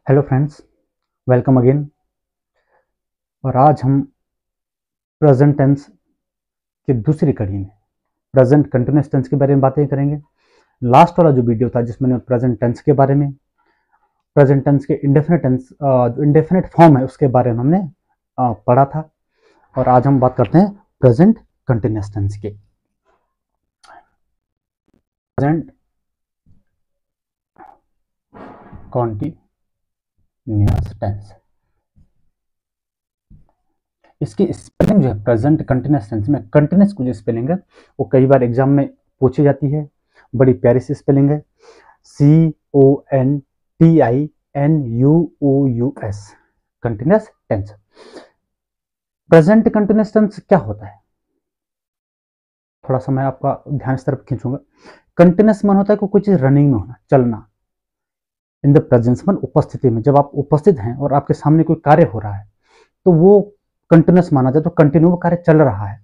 Hello friends, welcome again. और आज हम प्रेजेंट टेंस की दूसरी कड़ी में प्रेजेंट कंटिन्यूअस टेंस के बारे में बातें करेंगे। लास्ट वाला जो वीडियो था जिसमें प्रेजेंट टेंस के बारे में, प्रेजेंट टेंस के इंडेफिनिट टेंस जो इंडेफिनिट फॉर्म है उसके बारे में हमने पढ़ा था। और आज हम बात करते हैं प्रेजेंट कंटिन्यूअस टेंस की। प्रेजेंट कॉन्टिन्यूअस टेंस, इसकी स्पेलिंग जो है प्रेजेंट कंटिन्यूअस टेंस में, कंटिन्यूअस की जो स्पेलिंग है वो कई बार एग्जाम में पूछी जाती है। बड़ी प्यारी सी स्पेलिंग है, CONTINUOUS, continuous tense. Present continuous tense क्या होता है, थोड़ा सा मैं आपका ध्यान इस तरफ खींचूंगा। कंटिन्यूअस मन होता है कि कोई चीज रनिंग में होना, चलना। इन द प्रेजेंस मन, उपस्थिति में, जब आप उपस्थित हैं और आपके सामने कोई कार्य हो रहा है तो वो कंटिन्यूअस माना जाए, तो कंटिन्यू वो कार्य चल रहा है।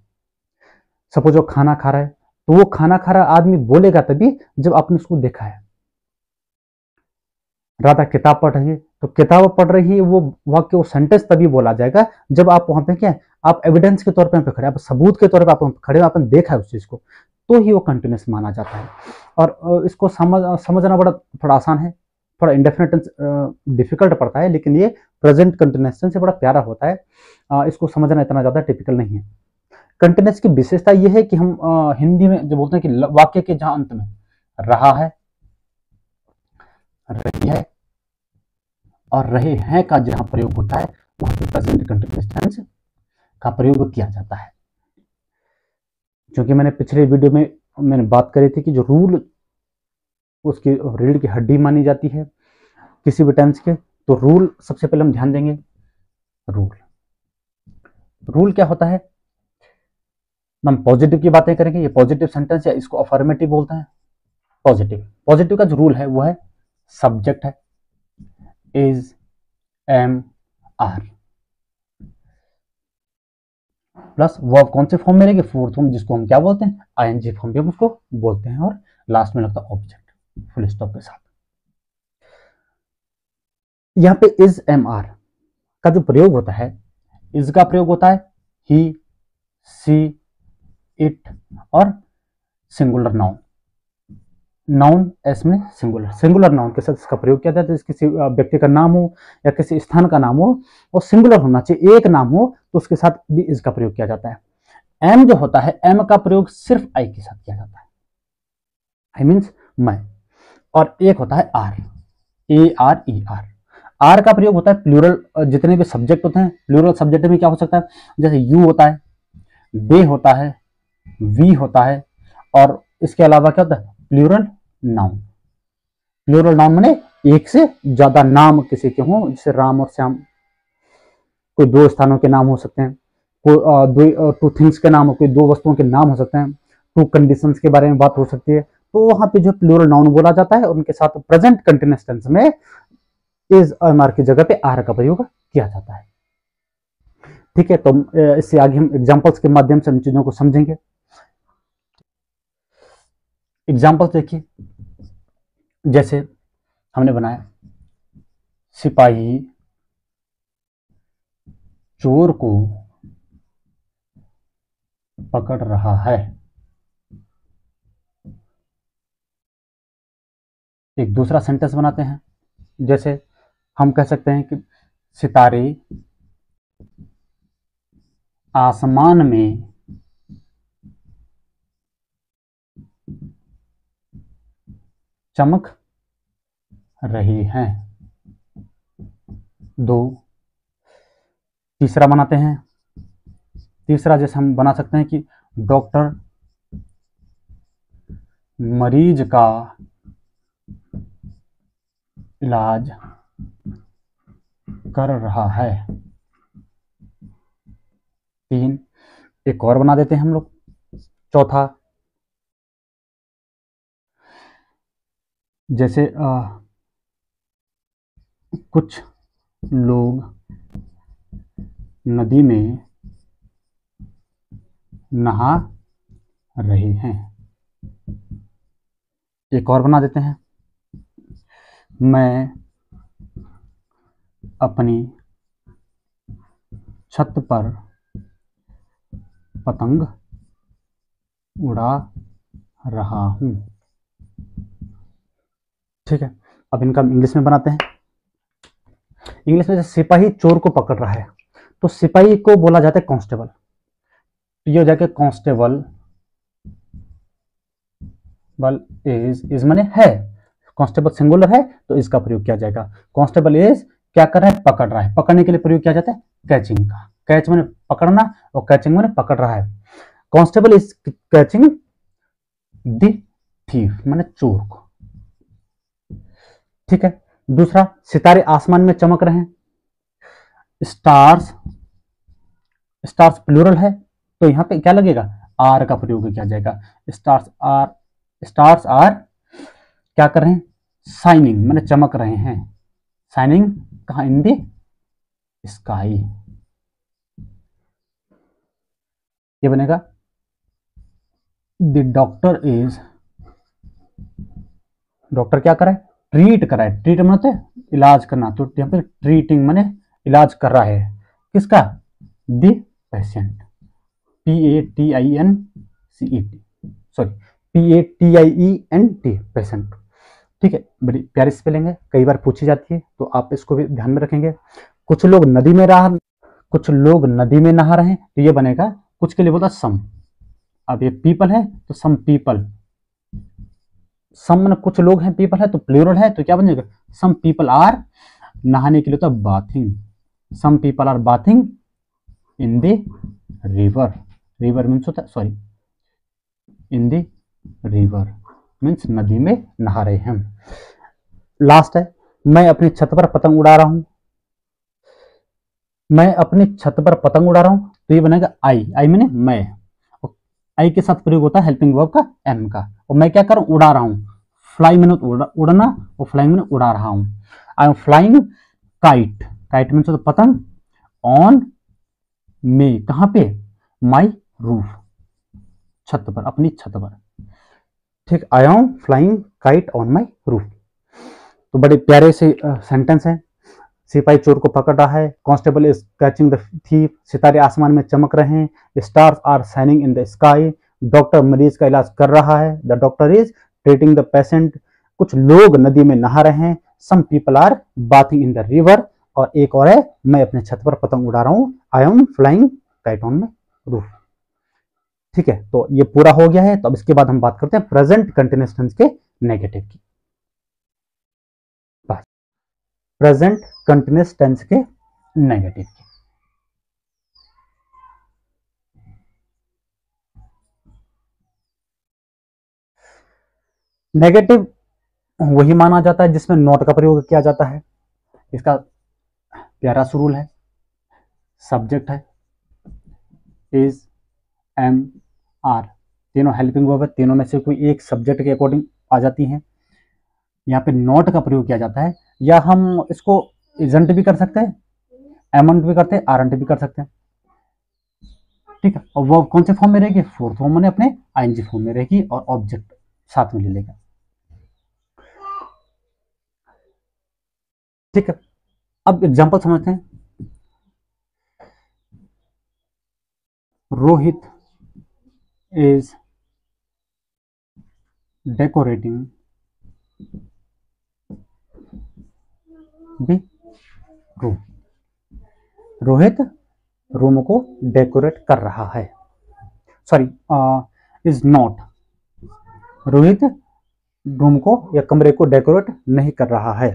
सपोज वो खाना खा रहा है तो वो खाना खा रहा आदमी बोलेगा तभी जब आपने उसको देखा है। राधा किताब पढ़ रही है तो किताब पढ़ रही है, वो वाक्य, वो सेंटेंस तभी बोला जाएगा जब आप वहां पे क्या है, आप एविडेंस के तौर पे खड़े, आप सबूत के तौर पे आप खड़े, आपने देखा है उस चीज को, तो ही वो कंटिन्यूअस माना जाता है। और इसको समझना बड़ा थोड़ा आसान है, थोड़ा इंडेफिनिट डिफिकल्ट पड़ता है, लेकिन ये प्रेजेंट कंटिन्यूअस से बड़ा प्यारा होता है। इसको समझना इतना ज्यादा टिपिकल नहीं है। कंटिन्यूअस की विशेषता यह है कि हम हिंदी में जो बोलते हैं कि वाक्य के जहां अंत में रहा है, रही है और रहे हैं का जहां प्रयोग होता है वहां पर प्रेजेंट कंटिन्यूअस टेंस का प्रयोग किया जाता है। क्योंकि मैंने पिछले वीडियो में मैंने बात करी थी कि जो रूल उसकी रीढ़ की हड्डी मानी जाती है किसी भी टेंस के, तो रूल सबसे पहले हम ध्यान देंगे। रूल रूल क्या होता है, हम पॉजिटिव की बातें करेंगे, ये पॉजिटिव सेंटेंस या इसको अफर्मेटिव बोलते हैं। पॉजिटिव पॉजिटिव का जो रूल है वो है सब्जेक्ट है is, am, are, plus verb कौन से फॉर्म में रहेगी, फोर्थ फॉर्म, जिसको हम क्या बोलते हैं, आईएनजी फॉर्म भी हम उसको बोलते हैं, और लास्ट में लगता है ऑब्जेक्ट फुल स्टॉप के साथ। यहाँ पे इज, एम, आर का जो प्रयोग होता है, इज का प्रयोग होता है ही, सी, इट और सिंगुलर नाउन। नाउन एस में सिंगुलर, सिंगुलर नाउन के साथ इसका प्रयोग किया जाता है। किसी व्यक्ति का नाम हो या किसी स्थान का नाम हो और सिंगुलर होना चाहिए, एक नाम हो, तो उसके साथ भी इसका प्रयोग किया जाता है। एम जो होता है, एम का प्रयोग सिर्फ आई के साथ किया जाता है, आई मीन्स मैं। और एक होता है आर, ARER। आर का प्रयोग होता है प्लूरल, जितने भी सब्जेक्ट होते हैं, प्लूरल सब्जेक्ट में क्या हो सकता है, जैसे यू होता है, दे होता है, वी होता है, और इसके अलावा क्या होता है, प्लूरल नाउन। प्लूरल नाउन माने एक से ज्यादा नाम किसी के हों, जैसे राम और श्याम, कोई दो स्थानों के नाम हो सकते हैं, कोई टू थिंग्स के नाम हो, कोई दो वस्तुओं के नाम हो सकते हैं, टू कंडीशंस के बारे में बात हो सकती है, तो वहां पे जो प्लूरल नाउन बोला जाता है, उनके साथ प्रेजेंट कंटिन्यूअस टेंस में इज, एम, आर की जगह पे आर का प्रयोग किया जाता है। ठीक है, तो इससे आगे हम एग्जांपल्स के माध्यम से इन चीजों को समझेंगे। एग्जांपल्स देखिए, जैसे हमने बनाया, सिपाही चोर को पकड़ रहा है। एक दूसरा सेंटेंस बनाते हैं, जैसे हम कह सकते हैं कि सितारे आसमान में चमक रही हैं। दो। तीसरा बनाते हैं, तीसरा जैसे हम बना सकते हैं कि डॉक्टर मरीज का इलाज कर रहा है। तीन। एक और बना देते हैं हम लोग, चौथा, जैसे कुछ लोग नदी में नहा रहे हैं। एक और बना देते हैं, मैं अपनी छत पर पतंग उड़ा रहा हूं। ठीक है, अब इनका इंग्लिश में बनाते हैं। इंग्लिश में जैसे सिपाही चोर को पकड़ रहा है, तो सिपाही को बोला जाता है कांस्टेबल। ये हो जाके कांस्टेबल बल इज माने है, कांस्टेबल सिंगुलर है तो इसका प्रयोग किया जाएगा। कांस्टेबल इज क्या कर रहा है, पकड़ रहा है। पकड़ने के लिए प्रयोग किया जाता है कैचिंग का। कैच माने पकड़ना और कैचिंग माने पकड़ रहा है। Constable is catching the thief माने चोर को। ठीक है, दूसरा, सितारे आसमान में चमक रहे हैं। स्टार्स, स्टार्स प्लूरल है तो यहां पे क्या लगेगा, आर का प्रयोग किया जाएगा। स्टार्स आर क्या कर रहे हैं, शाइनिंग माने चमक रहे हैं। शाइनिंग कहा, इन दी स्काई। ये बनेगा द डॉक्टर इज, डॉक्टर क्या करे, ट्रीट करा है। ट्रीट मतलब इलाज करना, तो यहाँ पे ट्रीटिंग माने इलाज कर रहा है किसका, the patient. PATINCET, sorry PATIENT, patient. ठीक है, बड़ी प्यारी स्पेलिंग है, कई बार पूछी जाती है तो आप इसको भी ध्यान में रखेंगे। कुछ लोग नदी में नहा रहे हैं, तो ये बनेगा, कुछ के लिए बोलता सम। अब ये पीपल है तो सम पीपल, सम में कुछ लोग हैं, पीपल है तो प्लूरल है तो क्या बनेगा, सम पीपल आर, नहाने के लिए तो bathing, some people are bathing in the river. River means होता है, sorry, in the river means नदी में नहा रहे हैं। लास्ट है, मैं अपनी छत पर पतंग उड़ा रहा हूं। मैं अपनी छत पर पतंग उड़ा रहा हूं, तो ये बनेगा आई मैंने मैं, आई के साथ प्रयोग होता है हेल्पिंग वर्ब का, एम का। और मैं क्या कर रहा हूं, उड़ा रहा हूं। फ्लाई मैंने उड़ना, और फ्लाइंग मैंने उड़ा रहा हूं। I am flying kite, kite means होता पतंग, ऑन में कहां पे, माई रूफ, छत पर, अपनी छत पर। ठीक, I am flying kite on my roof. तो बड़े प्यारे से सेंटेंस है। सिपाही चोर को पकड़ रहा है, constable is catching the thief, सितारे आसमान में चमक रहे हैं, stars are shining in the sky, doctor मरीज का इलाज कर रहा है, the doctor is treating the patient, कुछ लोग नदी में नहा रहे हैं, some people are bathing in the river, और एक और है, मैं अपने छत पर पतंग उड़ा रहा हूं, I am flying kite on my roof. ठीक है, तो ये पूरा हो गया है। तो अब इसके बाद हम बात करते हैं प्रेजेंट कंटिन्यूअस टेंस के नेगेटिव की। प्रेजेंट कंटिन्यूअस टेंस के नेगेटिव की। नेगेटिव वही माना जाता है जिसमें नॉट का प्रयोग किया जाता है। इसका प्यारा सा रूल है, सब्जेक्ट है, इज, एम, आर, तीनों हेल्पिंग वर्ब है, तीनों में से कोई एक सब्जेक्ट के अकॉर्डिंग आ जाती है। यहाँ पे नॉट का प्रयोग किया जाता है, या हम इसको इजंट भी कर सकते हैं, एमंट भी करते हैं, आरंट भी कर सकते हैं। ठीक है, और वो कौन से फॉर्म में रहेगी, फोर्थ फॉर्म में अपने आईएनजी फॉर्म में रहेगी, और ऑब्जेक्ट साथ में ले लेगा। ठीक है, अब एग्जांपल समझते हैं। Rohit is decorating the room, Rohit room को डेकोरेट कर रहा है, sorry, is not, Rohit room को या कमरे को डेकोरेट नहीं कर रहा है।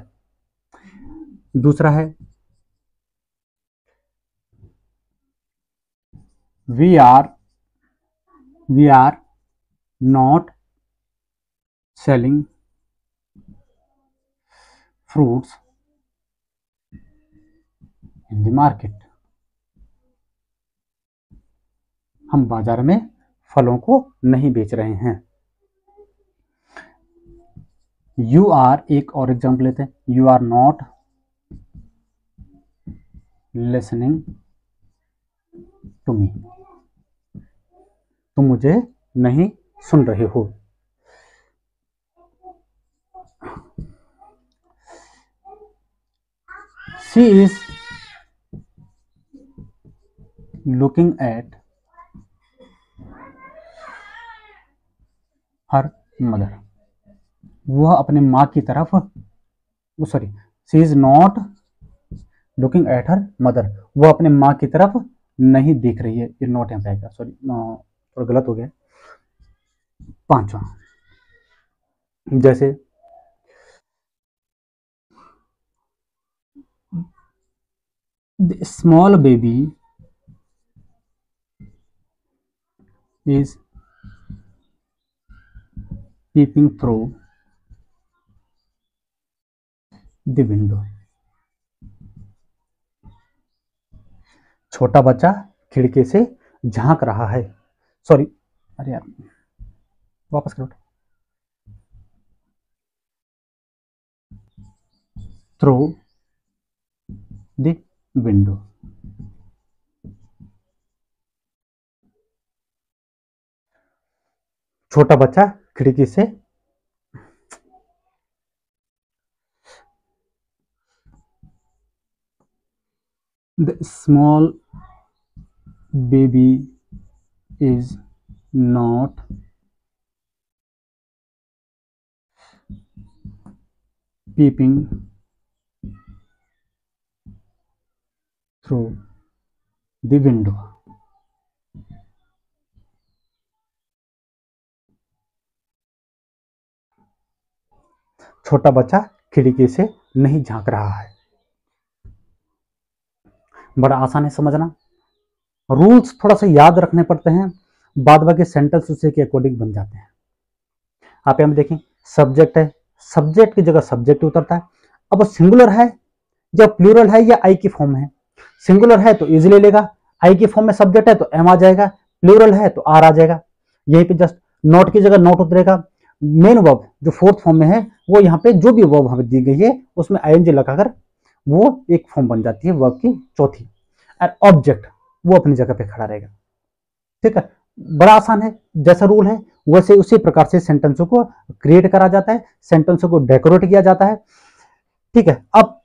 दूसरा है, we are not selling fruits in the market, हम बाजार में फलों को नहीं बेच रहे हैं। यू आर, एक और एग्जाम्पल लेते हैं, you are not listening to me, तुम मुझे नहीं सुन रहे हो। She is looking at her mother, वह अपने माँ की तरफ, sorry, she is not looking at her mother, वह अपने माँ की तरफ नहीं देख रही है। ये नॉट यहाँ पे आएगा, सॉरी थोड़ा गलत हो गया। पांचवा, जैसे small baby is peeping through the window, छोटा बच्चा खिड़की से झांक रहा है। सॉरी, अरे यार वापस करो। थ्रू द विंडो, छोटा बच्चा खिड़की से, the small baby is not peeping through the window, छोटा बच्चा खिड़की से नहीं झांक रहा है। बड़ा आसान है समझना, रूल्स थोड़ा सा याद रखने पड़ते हैं, बाद बाकी सेंटेंस उसी के अकॉर्डिंग बन जाते हैं। आप यहाँ देखें, सब्जेक्ट है, सब्जेक्ट की जगह सब्जेक्ट उतरता है। अब वो सिंगुलर है जब प्लूरल है या आई की फॉर्म है, सिंगुलर है तो इज ले लेगा, आई की फॉर्म में सब्जेक्ट है तो एम आ जाएगा, प्लूरल है तो आर आ जाएगा। यहीं पे जस्ट नॉट की जगह नॉट उतरेगा। मेन वर्ब जो फोर्थ फॉर्म में है वो यहाँ पे जो भी वर्ब हमें दी गई है उसमें आईएनजी लगाकर वो एक फॉर्म बन जाती है वर्ब की चौथी। और ऑब्जेक्ट वो अपनी जगह पे खड़ा रहेगा। ठीक है, बड़ा आसान है, जैसा रूल है वैसे उसी प्रकार से सेंटेंसों को क्रिएट करा जाता है, सेंटेंसों को डेकोरेट किया जाता है। ठीक है, अब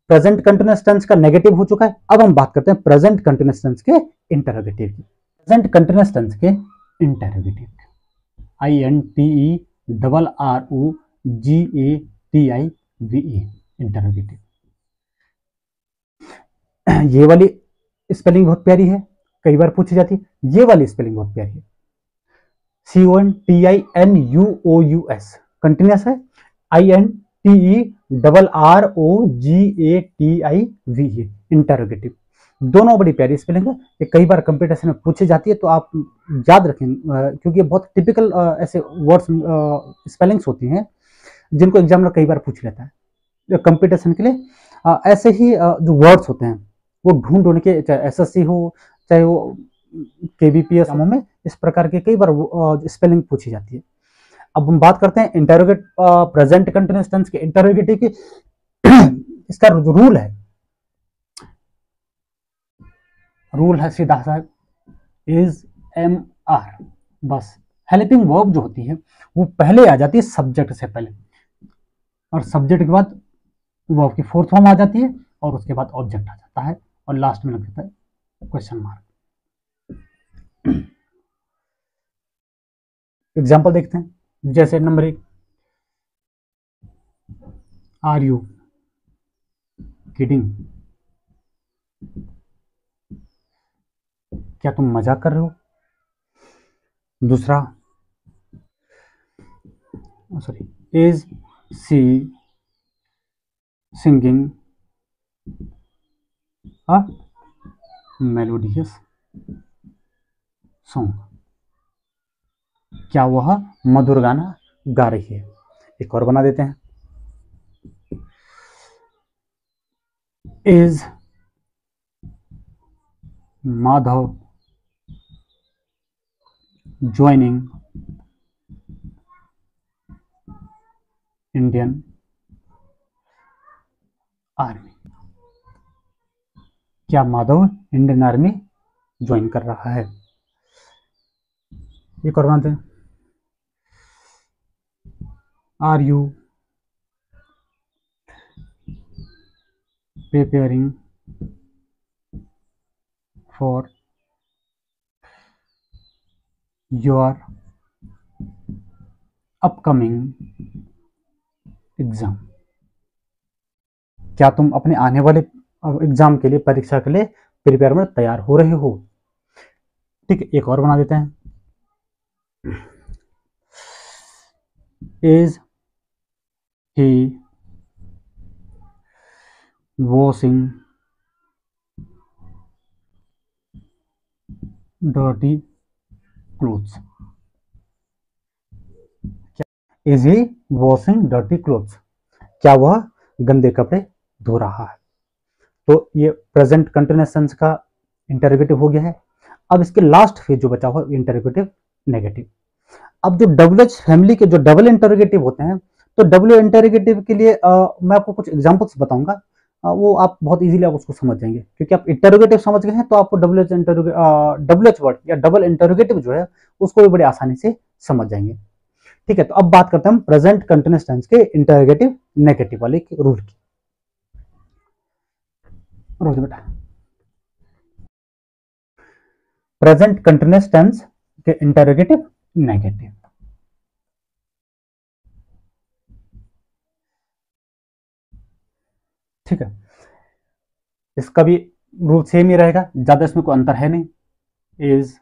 प्रेजेंट कंटिन्यूअस टेंस का नेगेटिव हो चुका है, अब हम बात करते हैं प्रेजेंट कंटिन्यूअस टेंस के इंटरोगेटिव की। प्रेजेंट कंटिन्यूअस टेंस के इंटरोगेटिव, INTERROGATIVE, इंटरोगेटिव। ये वाली स्पेलिंग बहुत प्यारी है, कई बार पूछी जाती है। ये वाली स्पेलिंग बहुत प्यारी है, CONTINUOUS, कंटिन्यूअस है, INTERROGATIVE, इंटरोगेटिव। दोनों बड़ी प्यारी स्पेलिंग है, ये कई बार कंपटीशन में पूछी जाती है, तो आप याद रखें क्योंकि ये बहुत टिपिकल ऐसे वर्ड्स स्पेलिंग्स होती हैं जिनको एग्जामिनर कई बार पूछ लेता है कंपटीशन के लिए। ऐसे ही जो वर्ड्स होते हैं वो ढूंढ ढूंढ के, चाहे SSC हो चाहे वो KVPS में, इस प्रकार के कई बार स्पेलिंग पूछी जाती है। अब हम बात करते हैं इंटरोगेट प्रेजेंट कंटिन्यूअस टेंस के इंटरोगेटिव की। इसका जो रूल है सीधा सा, इज MR, बस हेल्पिंग वर्ब जो होती है वो पहले आ जाती है सब्जेक्ट से पहले, और सब्जेक्ट के बाद वर्ब की फोर्थ फॉर्म आ जाती है, और उसके बाद ऑब्जेक्ट आ जाता है, और लास्ट में लग जाता है क्वेश्चन मार्क। एग्जाम्पल देखते हैं, जैसे नंबर 1, आर यू किडिंग, क्या तुम मजाक कर रहे हो। दूसरा, sorry, is she singing a melodious song, क्या वह मधुर गाना गा रही है। एक और बना देते हैं, is Madhav joining Indian army, क्या माधव इंडियन आर्मी ज्वाइन कर रहा है। एक और बनाते हैं, are you preparing for your upcoming exam. क्या तुम अपने आने वाले एग्जाम के लिए, परीक्षा के लिए प्रिपेयर में तैयार हो रहे हो? ठीक है, एक और बना देते हैं। Is he washing dirty clothes? Is he washing dirty clothes? क्या वह गंदे कपड़े धो रहा है? तो ये प्रेजेंट कंटिन्यूअस टेंस का इंटरोगेटिव हो गया है। अब इसके लास्ट फेज जो बचा हुआ इंटरोगेटिव नेगेटिव। अब जो डबल एच फैमिली के जो डबल इंटरोगेटिव होते हैं, तो डब्ल्यू इंटरोगेटिव के लिए मैं आपको कुछ एग्जांपल्स बताऊंगा, वो आप बहुत इजीली आप उसको समझ जाएंगे, क्योंकि आप इंटरोगेटिव समझ गए हैं तो आपको डब्ल्यू एच वर्ड या डबल इंटरोगेटिव जो है उसको भी बड़े आसानी से समझ जाएंगे। ठीक है, तो अब बात करते हैं हम प्रेजेंट कंटिन्यूअस टेंस के इंटरोगेटिव नेगेटिव वाले रूल की। रोज बेटा, प्रेजेंट कंटिन्यूअस टेंस के इंटरोगेटिव नेगेटिव। ठीक है, इसका भी रूल सेम ही रहेगा, ज्यादा इसमें कोई अंतर है नहीं। Is,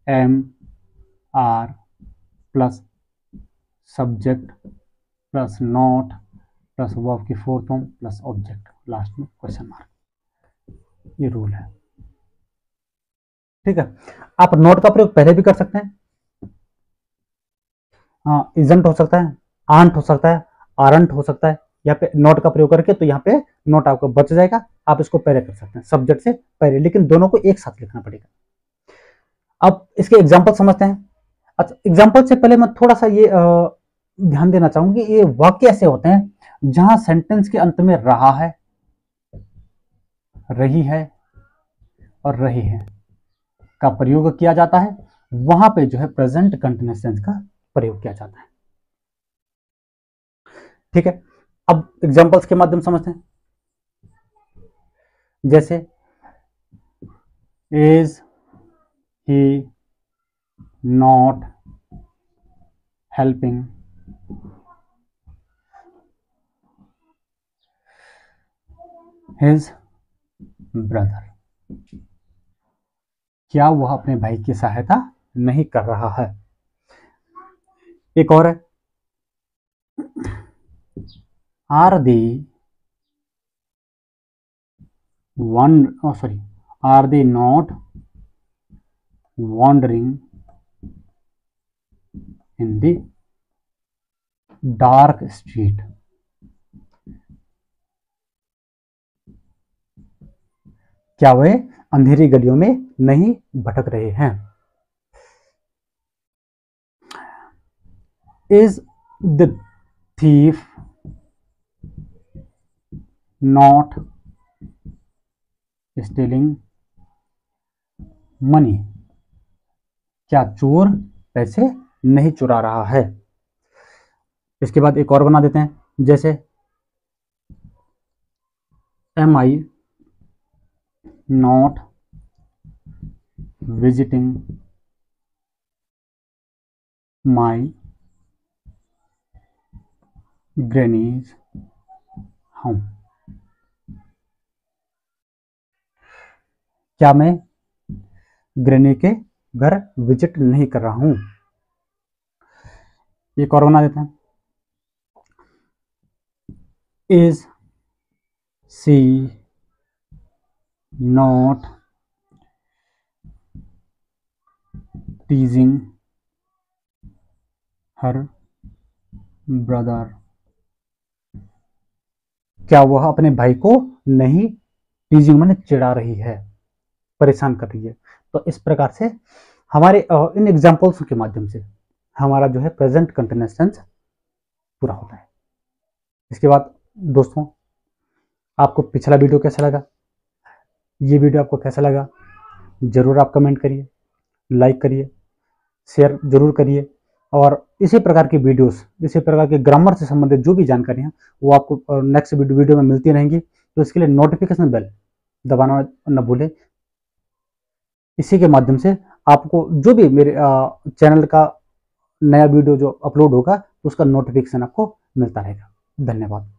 am, are plus subject plus not plus verb की fourth form plus object, last में क्वेश्चन मार्क, ये रूल है। ठीक है, आप नोट का प्रयोग पहले भी कर सकते हैं, हाँ, इजंट हो सकता है, आंट हो सकता है, आरंट हो सकता है, यहाँ पे नोट का प्रयोग करके, तो यहाँ पे नोट आपको बच जाएगा, आप इसको पहले कर सकते हैं सब्जेक्ट से पहले, लेकिन दोनों को एक साथ लिखना पड़ेगा। अब इसके एग्जाम्पल समझते हैं। अच्छा, एग्जाम्पल से पहले मैं थोड़ा सा ये ध्यान देना चाहूंगी, ये वाक्य ऐसे होते हैं जहां सेंटेंस के अंत में रहा है, रही है और रही है का प्रयोग किया जाता है, वहां पे जो है प्रेजेंट कंटिन्यूअस टेंस का प्रयोग किया जाता है। ठीक है, अब एग्जांपल्स के माध्यम समझते हैं। जैसे is he not helping his brother? क्या वह अपने भाई की सहायता नहीं कर रहा है? एक और है, are they are they not wandering in the dark street? क्या वे अंधेरी गलियों में नहीं भटक रहे हैं? Is the thief not stealing money? क्या चोर पैसे नहीं चुरा रहा है? इसके बाद एक और बना देते हैं, जैसे am I not visiting my granny's home? क्या मैं ग्रैनी के घर विजिट नहीं कर रहा हूं? एक और बना देते हैं, is she not teasing her brother? क्या वह अपने भाई को नहीं टीजिंग माने चिढ़ा रही है, परेशान कर रही है? तो इस प्रकार से हमारे इन एग्जाम्पल्स के माध्यम से हमारा जो है प्रेजेंट कंटिन्यूअस टेंस पूरा होता है। इसके बाद दोस्तों, आपको पिछला वीडियो कैसा लगा, ये वीडियो आपको कैसा लगा, जरूर आप कमेंट करिए, लाइक करिए, शेयर जरूर करिए, और इसी प्रकार की वीडियोस, इसी प्रकार के ग्रामर से संबंधित जो भी जानकारी है वो आपको नेक्स्ट वीडियो में मिलती रहेंगी। तो इसके लिए नोटिफिकेशन बेल दबाना न भूलें। इसी के माध्यम से आपको जो भी मेरे चैनल का नया वीडियो जो अपलोड होगा तो उसका नोटिफिकेशन आपको मिलता रहेगा। धन्यवाद।